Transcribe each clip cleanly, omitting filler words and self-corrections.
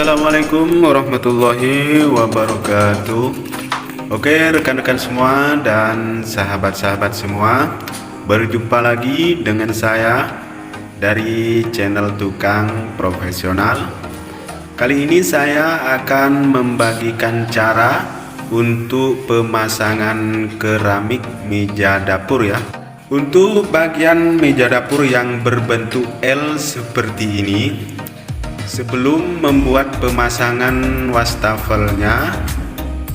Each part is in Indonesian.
Assalamualaikum warahmatullahi wabarakatuh. Oke rekan-rekan semua dan sahabat-sahabat semua, berjumpa lagi dengan saya dari channel Tukang Profesional. Kali ini saya akan membagikan cara untuk pemasangan keramik meja dapur ya. Untuk bagian meja dapur yang berbentuk L seperti ini, sebelum membuat pemasangan wastafelnya,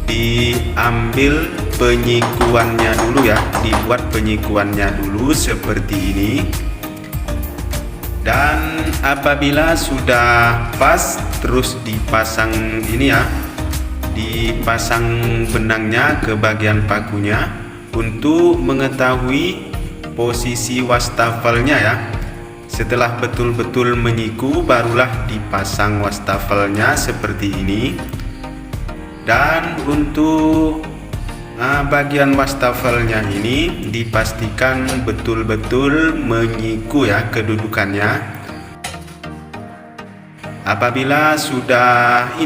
diambil penyikuannya dulu ya, dibuat penyikuannya dulu seperti ini. Dan apabila sudah pas, terus dipasang ini ya, dipasang benangnya ke bagian pakunya untuk mengetahui posisi wastafelnya ya. Setelah betul-betul menyiku, barulah dipasang wastafelnya seperti ini. Dan untuk bagian wastafelnya ini dipastikan betul-betul menyiku ya kedudukannya. Apabila sudah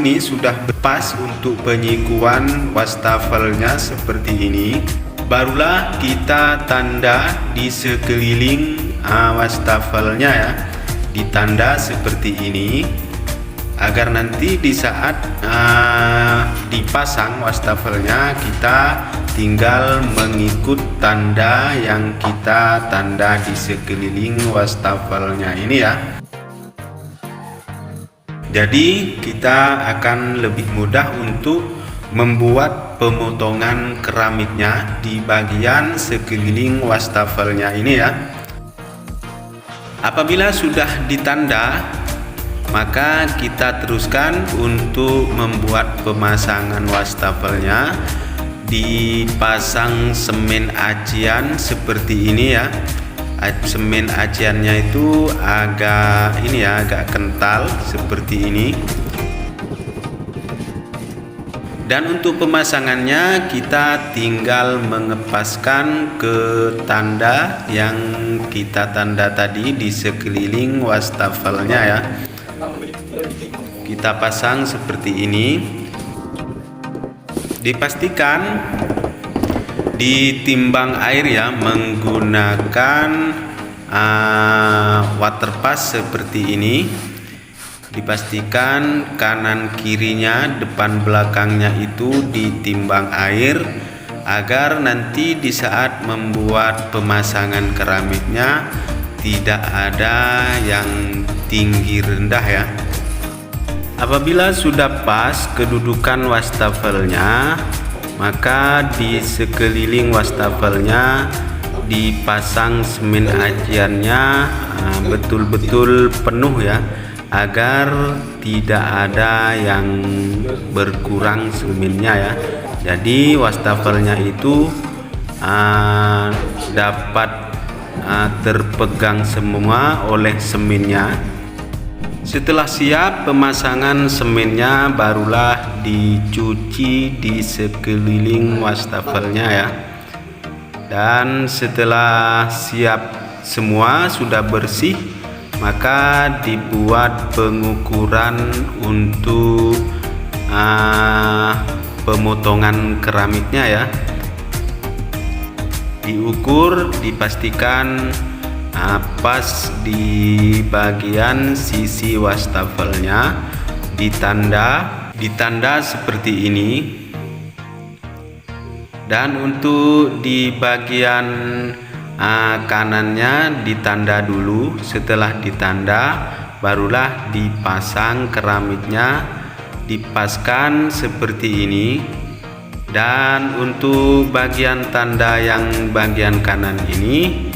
pas untuk penyikuan wastafelnya seperti ini, barulah kita tanda di sekeliling wastafelnya ya, ditanda seperti ini, agar nanti di saat dipasang wastafelnya kita tinggal mengikut tanda yang kita tanda di sekeliling wastafelnya ini ya. Jadi kita akan lebih mudah untuk membuat pemotongan keramiknya di bagian sekeliling wastafelnya ini ya. Apabila sudah ditanda, maka kita teruskan untuk membuat pemasangan wastafelnya. Dipasang semen acian seperti ini ya. Semen aciannya itu agak kental seperti ini. Dan untuk pemasangannya kita tinggal mengepaskan ke tanda yang kita tanda tadi di sekeliling wastafelnya ya. Kita pasang seperti ini. Dipastikan ditimbang air ya, menggunakan water pass seperti ini. Dipastikan kanan kirinya, depan belakangnya itu ditimbang air, agar nanti di saat membuat pemasangan keramiknya tidak ada yang tinggi rendah ya. Apabila sudah pas kedudukan wastafelnya, maka di sekeliling wastafelnya dipasang semen aciannya betul-betul penuh ya, agar tidak ada yang berkurang semennya ya. Jadi wastafelnya itu dapat terpegang semua oleh semennya. Setelah siap pemasangan semennya, barulah dicuci di sekeliling wastafelnya ya. Dan setelah siap semua, sudah bersih, maka dibuat pengukuran untuk pemotongan keramiknya ya. Diukur, dipastikan pas di bagian sisi wastafelnya, ditanda seperti ini. Dan untuk di bagian kanannya ditanda dulu. Setelah ditanda, barulah dipasang keramiknya, dipaskan seperti ini. Dan untuk bagian tanda yang bagian kanan ini,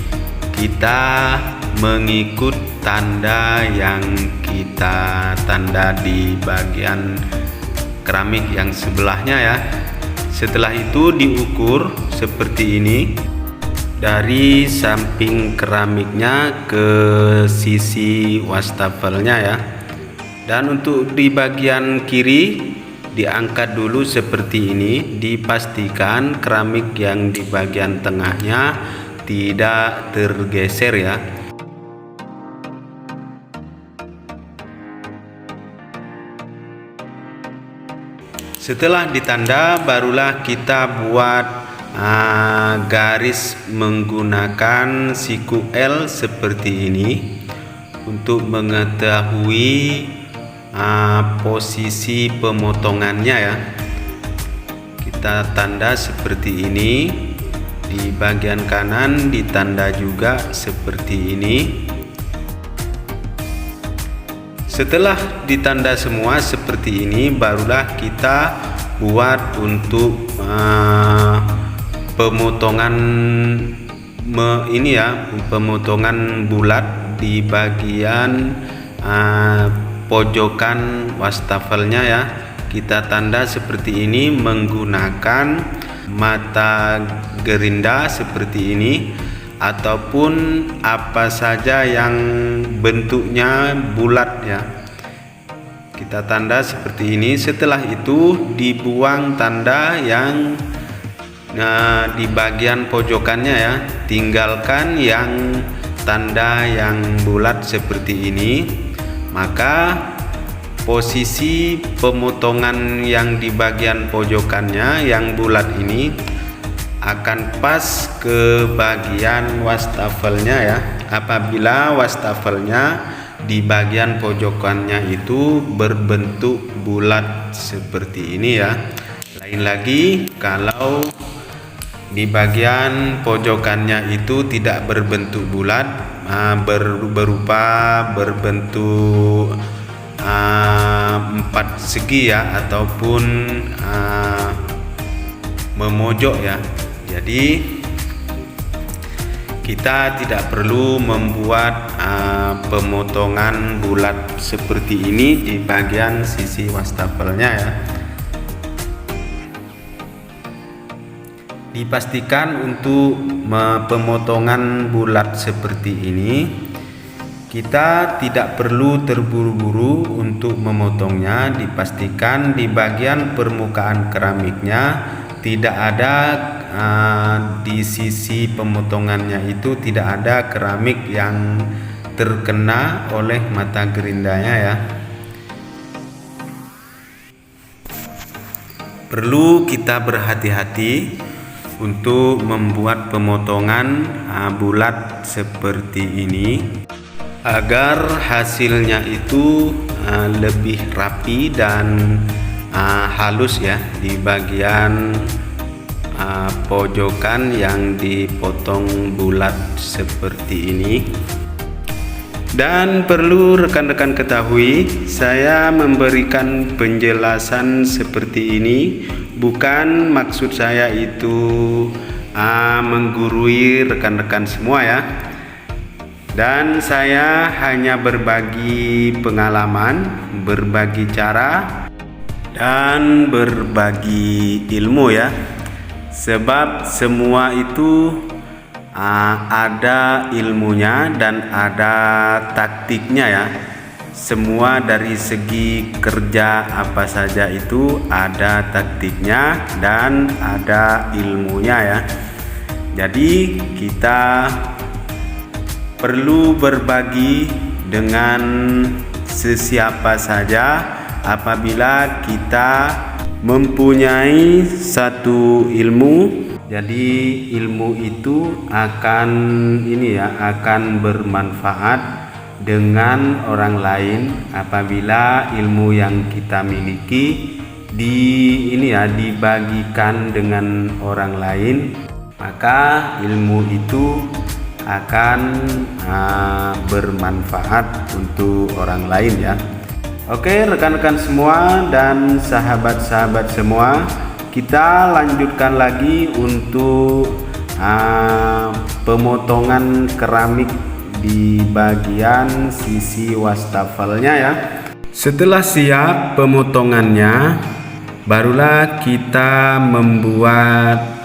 kita mengikut tanda yang kita tanda di bagian keramik yang sebelahnya ya. Setelah itu diukur seperti ini, dari samping keramiknya ke sisi wastafelnya ya. Dan untuk di bagian kiri diangkat dulu seperti ini. Dipastikan keramik yang di bagian tengahnya tidak tergeser ya. Setelah ditanda, barulah kita buat garis menggunakan siku L seperti ini untuk mengetahui posisi pemotongannya ya. Kita tanda seperti ini, di bagian kanan ditanda juga seperti ini. Setelah ditanda semua seperti ini, barulah kita buat untuk pemotongan pemotongan bulat di bagian pojokan wastafelnya ya. Kita tanda seperti ini menggunakan mata gerinda seperti ini, ataupun apa saja yang bentuknya bulat ya. Kita tanda seperti ini. Setelah itu dibuang tanda yang di bagian pojokannya ya, tinggalkan yang tanda yang bulat seperti ini. Maka posisi pemotongan yang di bagian pojokannya yang bulat ini akan pas ke bagian wastafelnya ya. Apabila wastafelnya di bagian pojokannya itu berbentuk bulat seperti ini ya. Lain lagi kalau di bagian pojokannya itu tidak berbentuk bulat, berbentuk empat segi ya, ataupun memojok ya. Jadi kita tidak perlu membuat pemotongan bulat seperti ini di bagian sisi wastafelnya ya. Dipastikan untuk pemotongan bulat seperti ini kita tidak perlu terburu-buru untuk memotongnya. Dipastikan di bagian permukaan keramiknya tidak ada di sisi pemotongannya itu tidak ada keramik yang terkena oleh mata gerindanya ya. Perlu kita berhati-hati untuk membuat pemotongan bulat seperti ini agar hasilnya itu lebih rapi dan halus ya di bagian pojokan yang dipotong bulat seperti ini. Dan perlu rekan-rekan ketahui, saya memberikan penjelasan seperti ini bukan maksud saya itu menggurui rekan-rekan semua ya. Dan saya hanya berbagi pengalaman, berbagi cara, dan berbagi ilmu ya. Sebab semua itu ada ilmunya dan ada taktiknya ya. Semua dari segi kerja apa saja itu ada taktiknya dan ada ilmunya ya. Jadi kita perlu berbagi dengan sesiapa saja apabila kita mempunyai satu ilmu. Jadi ilmu itu akan akan bermanfaat dengan orang lain apabila ilmu yang kita miliki dibagikan dengan orang lain, maka ilmu itu akan bermanfaat untuk orang lain ya. Oke rekan-rekan semua dan sahabat-sahabat semua, kita lanjutkan lagi untuk pemotongan keramik di bagian sisi wastafelnya ya. Setelah siap pemotongannya, barulah kita membuat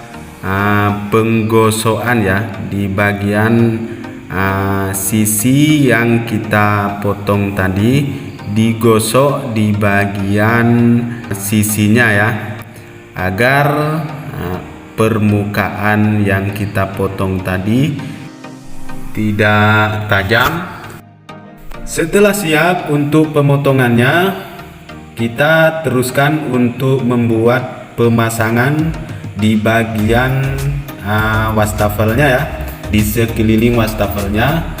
penggosokan ya di bagian sisi yang kita potong tadi, digosok di bagian sisinya ya, agar permukaan yang kita potong tadi tidak tajam. Setelah siap untuk pemotongannya, kita teruskan untuk membuat pemasangan di bagian wastafelnya ya, di sekeliling wastafelnya.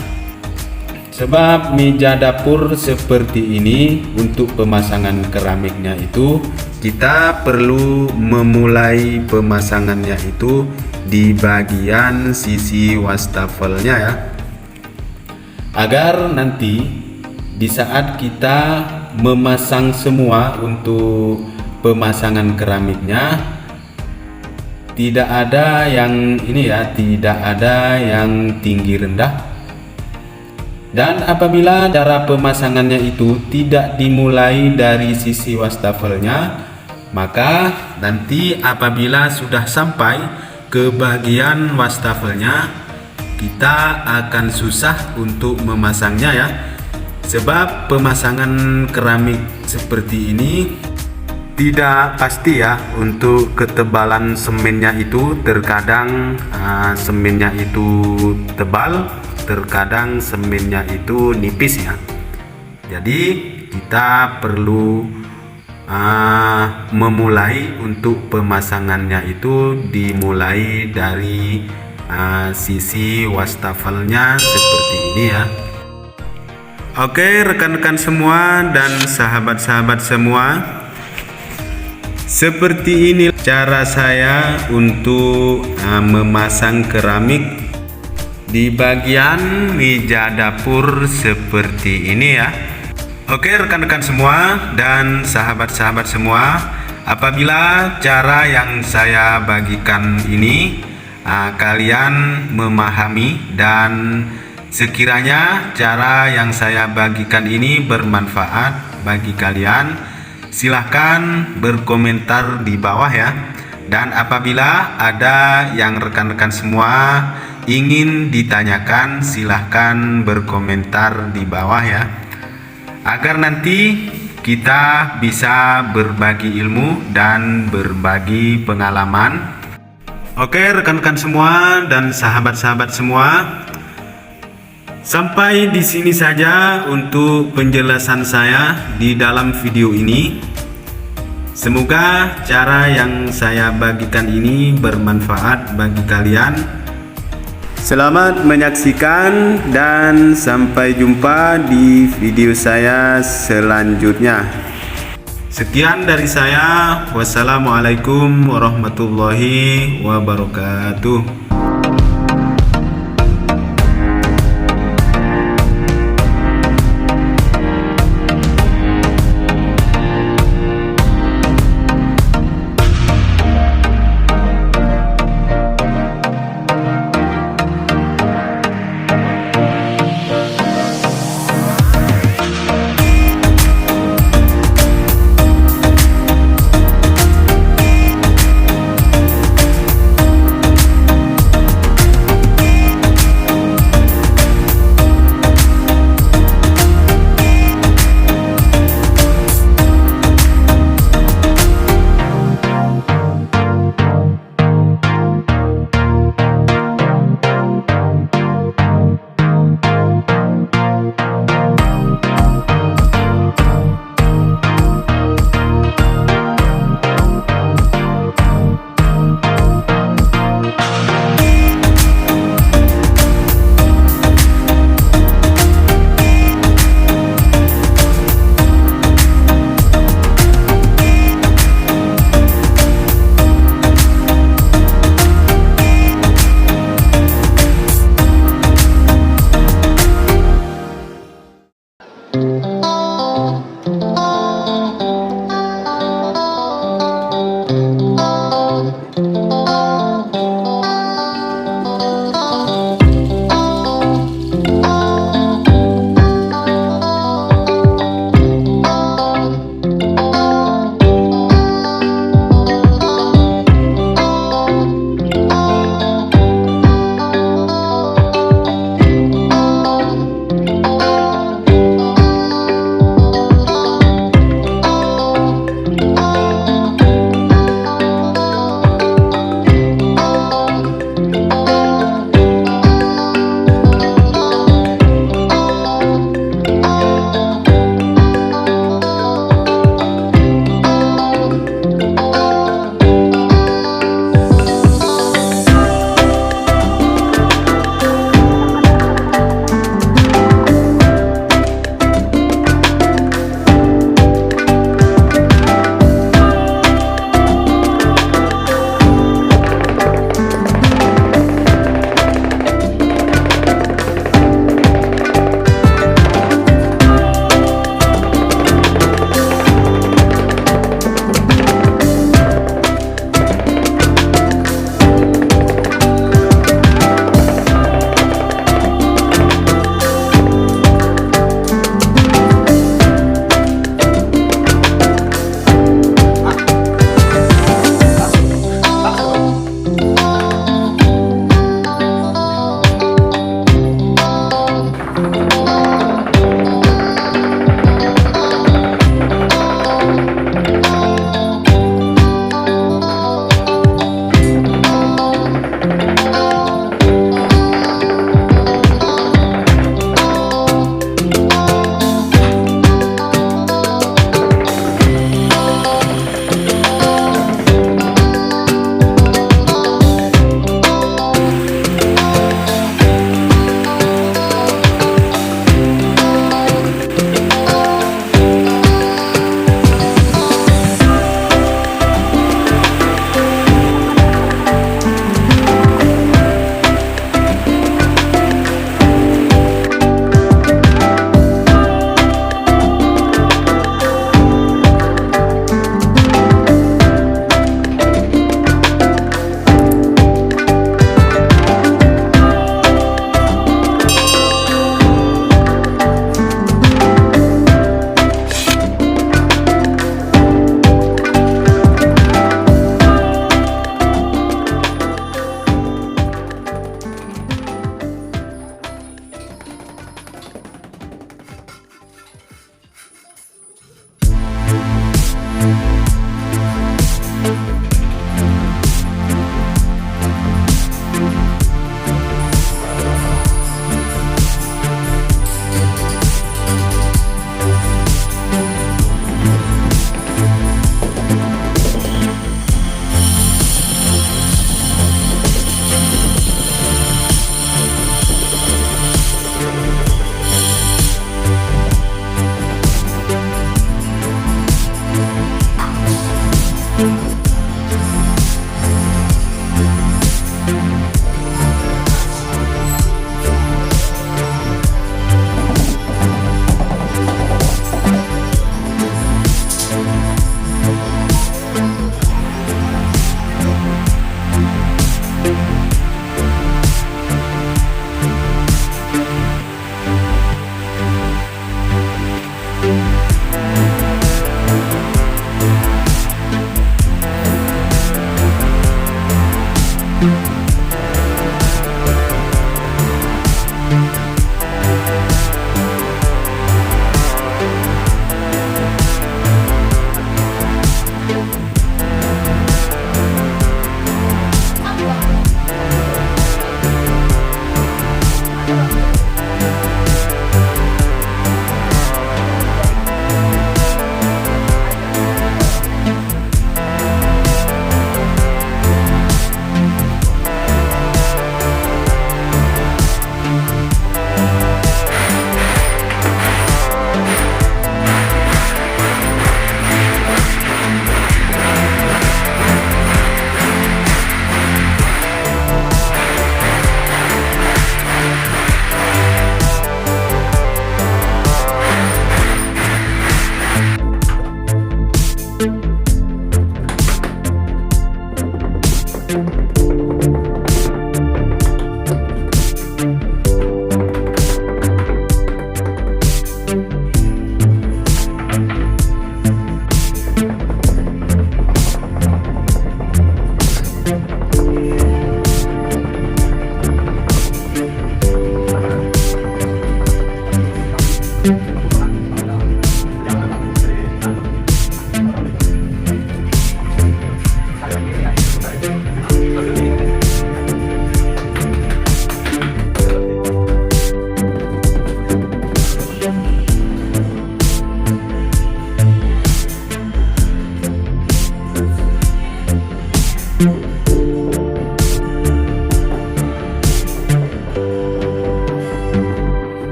Sebab meja dapur seperti ini untuk pemasangan keramiknya itu kita perlu memulai pemasangannya itu di bagian sisi wastafelnya ya, agar nanti di saat kita memasang semua untuk pemasangan keramiknya tidak ada yang ini ya, tidak ada yang tinggi rendah. Dan apabila cara pemasangannya itu tidak dimulai dari sisi wastafelnya, maka nanti apabila sudah sampai ke bagian wastafelnya, kita akan susah untuk memasangnya ya. Sebab pemasangan keramik seperti ini tidak pasti ya, untuk ketebalan semennya itu terkadang semennya itu tebal, terkadang semennya itu nipis ya. Jadi kita perlu memulai untuk pemasangannya itu dimulai dari sisi wastafelnya seperti ini ya. Oke rekan-rekan semua dan sahabat-sahabat semua, seperti ini cara saya untuk memasang keramik di bagian meja dapur seperti ini ya. Oke rekan-rekan semua dan sahabat-sahabat semua, apabila cara yang saya bagikan ini kalian memahami dan sekiranya cara yang saya bagikan ini bermanfaat bagi kalian, silahkan berkomentar di bawah ya. Dan apabila ada yang rekan-rekan semua ingin ditanyakan, silahkan berkomentar di bawah ya, agar nanti kita bisa berbagi ilmu dan berbagi pengalaman. Oke rekan-rekan semua dan sahabat-sahabat semua, sampai di sini saja untuk penjelasan saya di dalam video ini. Semoga cara yang saya bagikan ini bermanfaat bagi kalian. Selamat menyaksikan dan sampai jumpa di video saya selanjutnya. Sekian dari saya. Wassalamualaikum warahmatullahi wabarakatuh.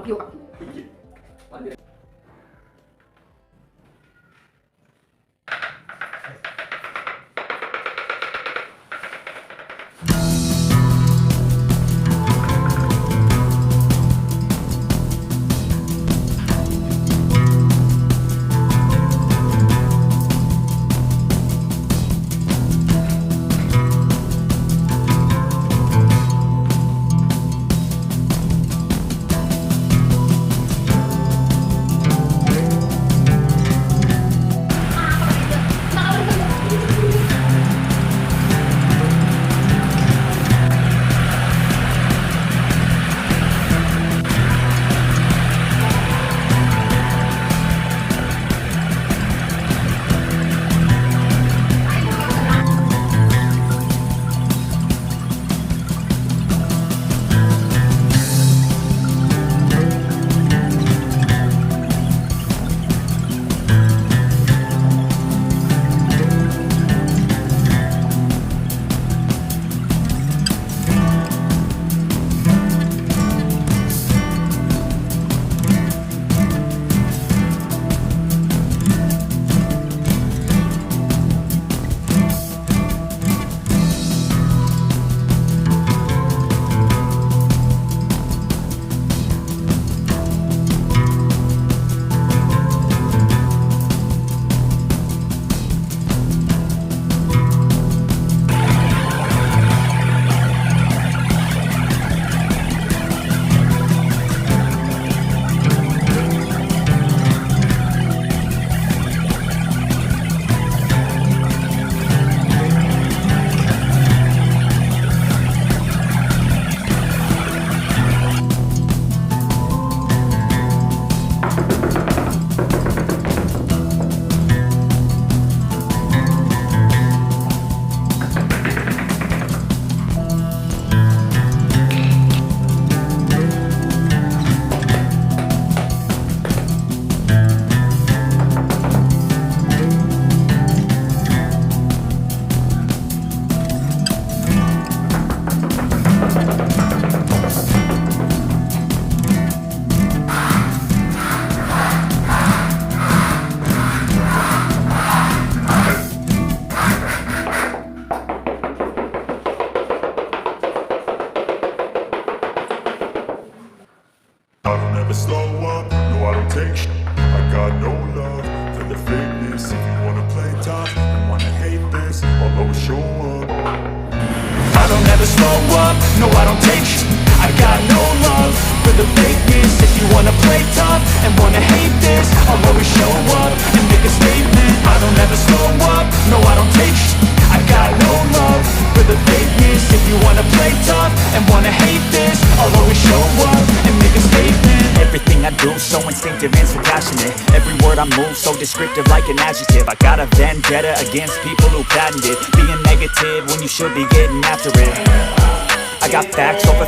Yuk. I don't ever slow up, no I don't take sh**. I got no love for the fakeness. If you wanna play tough and wanna hate this, I'll always show up. I don't ever slow up, no I don't take sh**. I got no love for the fakeness. If you wanna play tough and wanna hate this, I'll always show up and make a statement. I don't ever slow up, no I don't take sh**. I got no love for the fakeness. If you wanna play tough and wanna hate this, I'll always show up and make a statement. Everything I do so instinctive and so passionate. Every word I move so descriptive like an adjective. I got a vendetta against people who patented being negative when you should be getting after it. I got facts over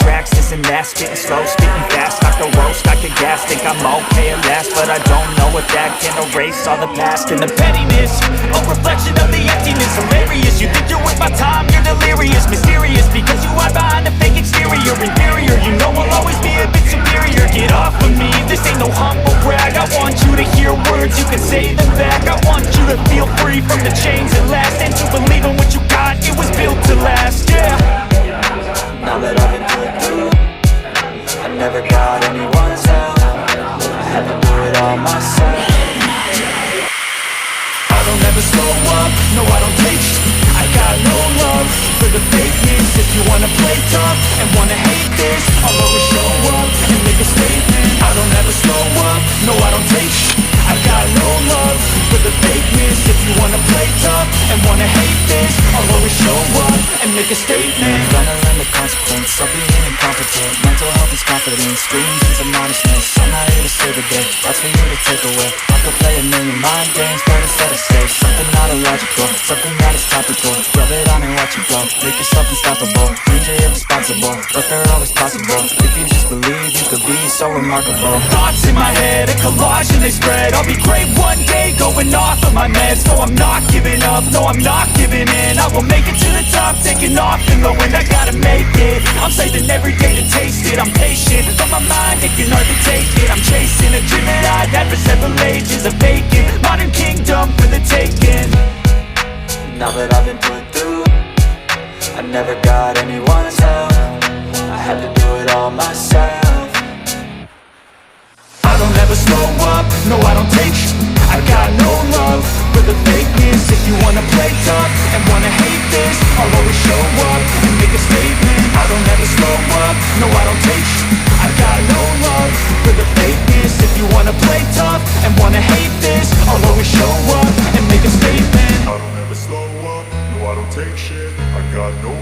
tracks, this and that. Spitting slow, speaking fast, not the roast, I could gas. Think I'm okay at last, but I don't know if that can erase all the past. And the pettiness, a reflection of the emptiness. Hilarious, you think you're worth my time, you're delirious. Mysterious, because you hide behind a fake exterior. Inferior, you know I'll always be a bit superior. Get off of me, this ain't no humble brag. I want you to hear words, you can say them back. I want you to feel free from the chains that last, and to believe in what you got, it was built to last, yeah. Now that I've been put through, I never got anyone's help. I had to do it all myself. I don't ever slow up, no I don't take sh**. I got no love for the fakeness. If you wanna play tough and wanna hate this, I'll always show up and make a statement. I don't ever slow up, no I don't take sh**. I got no love for the fakeness. If you wanna play tough and wanna hate this, I'll always show up and make a statement. Gonna learn the consequence of being incompetent. Mental health is confidence, screams into modestness. I'm not here to save the day, that's for you to take away. I could play a million mind games, but instead of safe. Something not illogical, something that is topical. Rub it on and watch it go, make yourself unstoppable. Dreams are irresponsible, but they're always possible. If you just believe, you could be so remarkable. thoughts in my head, a collage and they spread. I'll be great one day, going off of my meds. No, I'm not giving up, no, I'm not giving in. I will make it to the top, taking off and going, I gotta make it. I'm saving every day to taste it, I'm patient, but my mind, it can hardly take it. I'm chasing a dream that I've had for several ages, a vacant modern kingdom for the taking. Now that I've been put through, I never got anyone's help. I had to do it all myself. I don't ever slow up, no I don't take I got no love for the fakeness. If you wanna play tough and wanna hate this, I'll always show up and make a statement. I don't ever slow up, no I don't take I got no love for the fakeness. If you wanna play tough and wanna hate this, I'll always show up and make a statement. I don't ever slow up, no I don't take shit. I got no